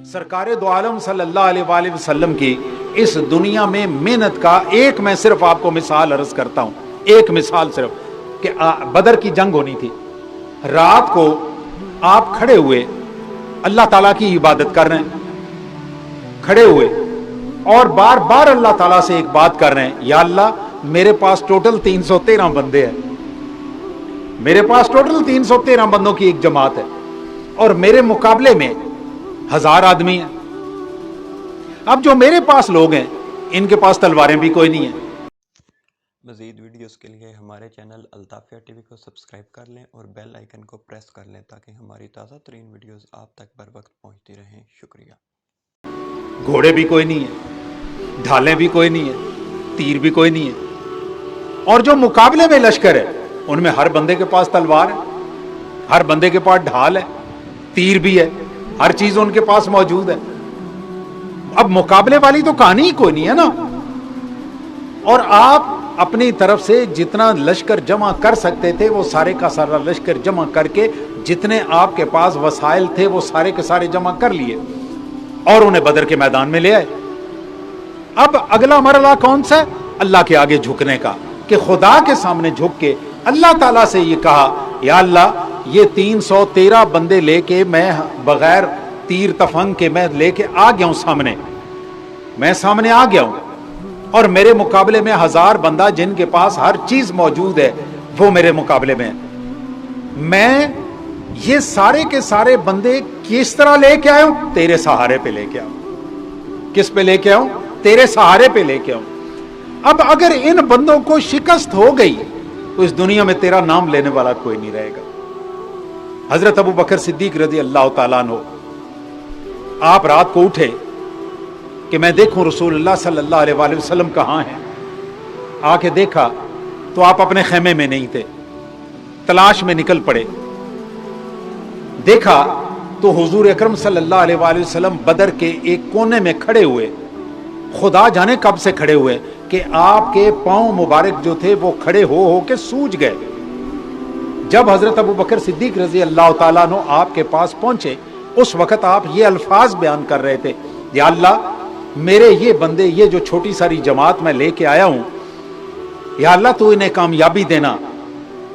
सरकारे दो आलम सल्लल्लाहु अलैहि वसल्लम की इस दुनिया में मेहनत का एक मैं सिर्फ आपको मिसाल अर्ज करता हूं, एक मिसाल सिर्फ कि बदर की जंग होनी थी। रात को आप खड़े हुए अल्लाह ताला की इबादत कर रहे हैं, खड़े हुए और बार बार अल्लाह ताला से एक बात कर रहे हैं, या अल्लाह मेरे पास टोटल 313 बंदे हैं, मेरे पास टोटल 313 बंदों की एक जमात है और मेरे मुकाबले में 1000 आदमी हैं। अब जो मेरे पास लोग हैं इनके पास तलवारें भी कोई नहीं है। मज़ीद वीडियोस के लिए हमारे चैनल अल्ताफिया टीवी को सब्सक्राइब कर लें और बेल आइकन को प्रेस कर लें ताकि हमारी ताज़ा तरीन वीडियोस आप तक बर वक्त पहुँचती रहें। शुक्रिया। घोड़े भी कोई नहीं है, ढालें भी कोई नहीं है, तीर भी कोई नहीं है, और जो मुकाबले में लश्कर है उनमें हर बंदे के पास तलवार है, हर बंदे के पास ढाल है, तीर भी है, हर चीज उनके पास मौजूद है। अब मुकाबले वाली तो कहानी ही कोई नहीं है ना। और आप अपनी तरफ से जितना लश्कर जमा कर सकते थे वो सारे का सारा लश्कर जमा करके जितने आपके पास वसाइल थे वो सारे के सारे जमा कर लिए और उन्हें बदर के मैदान में ले आए। अब अगला मरला कौन सा? अल्लाह के आगे झुकने का, कि खुदा के सामने झुक के अल्लाह ताला से ये कहा, या अल्लाह ये 313 बंदे लेके मैं बगैर तीर तफंग के मैं लेके आ गया हूं सामने, मैं सामने आ गया हूं और मेरे मुकाबले में 1000 बंदा जिनके पास हर चीज मौजूद है वो मेरे मुकाबले में। मैं ये सारे के सारे बंदे किस तरह लेके आया हूं? तेरे सहारे पे लेके आऊं। किस पे लेके आऊं? तेरे सहारे पे लेके आऊं। अब अगर इन बंदों को शिकस्त हो गई तो इस दुनिया में तेरा नाम लेने वाला कोई नहीं रहेगा। हजरत अबू बकर सिद्दीक रज़ी अल्लाह तआला अन्हु, आप रात को उठे कि मैं देखूं रसूलुल्लाह सल्लल्लाहु अलैहि वसल्लम कहां हैं। आके देखा तो आप अपने खेमे में नहीं थे, तलाश में निकल पड़े। देखा तो हुजूर अकरम सल्लल्लाहु अलैहि वसल्लम बदर के एक कोने में खड़े हुए, खुदा जाने कब से खड़े हुए कि आपके पांव मुबारक जो थे वो खड़े हो के सूज गए। जब हजरत अबू बकर सिद्दीक रज़ी अल्लाह तआला अन्हु आपके पास पहुंचे उस वक्त आप ये अल्फाज बयान कर रहे थे, या अल्लाह मेरे ये बंदे, ये जो छोटी सारी जमात मैं लेके आया हूं, या अल्लाह तू इन्हें कामयाबी देना।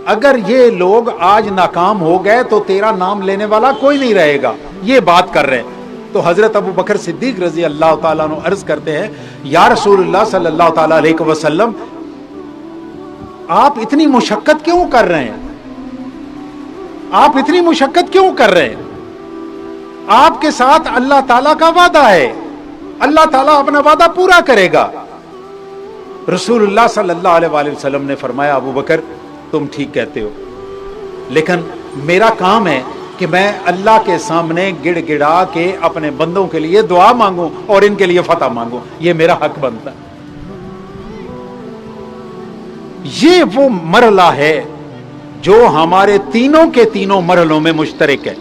अगर ये लोग आज नाकाम हो गए तो तेरा नाम लेने वाला कोई नहीं रहेगा। ये बात कर रहे हैं तो हजरत अबू बकर सिद्दीक रज़ी अल्लाह तआला अन्हु अर्ज करते हैं, या रसूलुल्लाह सल्लल्लाहु तआला अलैहि वसल्लम आप इतनी मुशक्कत क्यों कर रहे हैं? आप इतनी मुशक्कत क्यों कर रहे हैं? आपके साथ अल्लाह ताला का वादा है, अल्लाह ताला अपना वादा पूरा करेगा। रसूलुल्लाह सल्लल्लाहु अलैहि वसल्लम ने फरमाया, अबू बकर तुम ठीक कहते हो, लेकिन मेरा काम है कि मैं अल्लाह के सामने गिड़गिड़ा के अपने बंदों के लिए दुआ मांगूं और इनके लिए फतह मांगूं, ये मेरा हक बनता है। ये वो मरला है जो हमारे तीनों के तीनों मरलों में मुश्तरक है।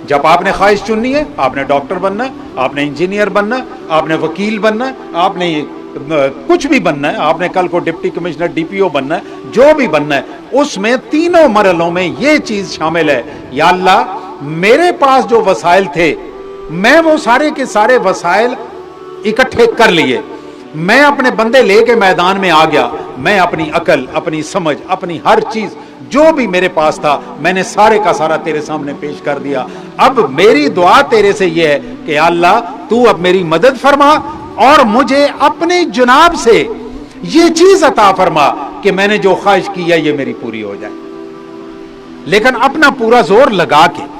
जब आपने ख्वाहिश चुननी है, आपने डॉक्टर बनना है, आपने इंजीनियर बनना है, आपने वकील बनना है, आपने कुछ भी बनना है, आपने कल को डिप्टी कमिश्नर डीपीओ बनना है, जो भी बनना है, उसमें तीनों मरलों में ये चीज शामिल है, या अल्लाह मेरे पास जो वसाइल थे मैं वो सारे के सारे वसाइल इकट्ठे कर लिए, मैं अपने बंदे लेके मैदान में आ गया, मैं अपनी अकल, अपनी समझ, अपनी हर चीज जो भी मेरे पास था मैंने सारे का सारा तेरे सामने पेश कर दिया। अब मेरी दुआ तेरे से यह है कि अल्लाह तू अब मेरी मदद फरमा और मुझे अपने जुनाब से ये चीज अता फरमा कि मैंने जो ख्वाहिश की है ये मेरी पूरी हो जाए। लेकिन अपना पूरा जोर लगा के,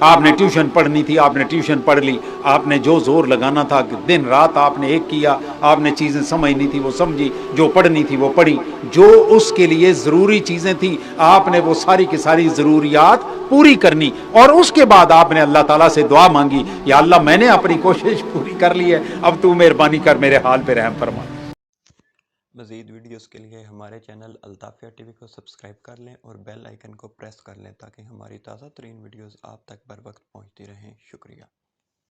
आपने ट्यूशन पढ़नी थी, आपने ट्यूशन पढ़ ली, आपने जो जोर लगाना था दिन रात आपने एक किया, आपने चीजें समझनी थी वो समझी, जो पढ़नी थी वो पढ़ी, जो उसके लिए जरूरी चीजें थी आपने वो सारी की सारी जरूरियात पूरी करनी, और उसके बाद आपने अल्लाह ताला से दुआ मांगी, या अल्लाह मैंने अपनी कोशिश पूरी कर ली है, अब तू मेहरबानी कर मेरे हाल पे रहम फरमा। मज़ीद वीडियोस के लिए हमारे चैनल अल्ताफिया टीवी को सब्सक्राइब कर लें और बेल आइकन को प्रेस कर लें ताकि हमारी ताज़ा तरीन वीडियोस आप तक बर वक्त पहुँचती रहें। शुक्रिया।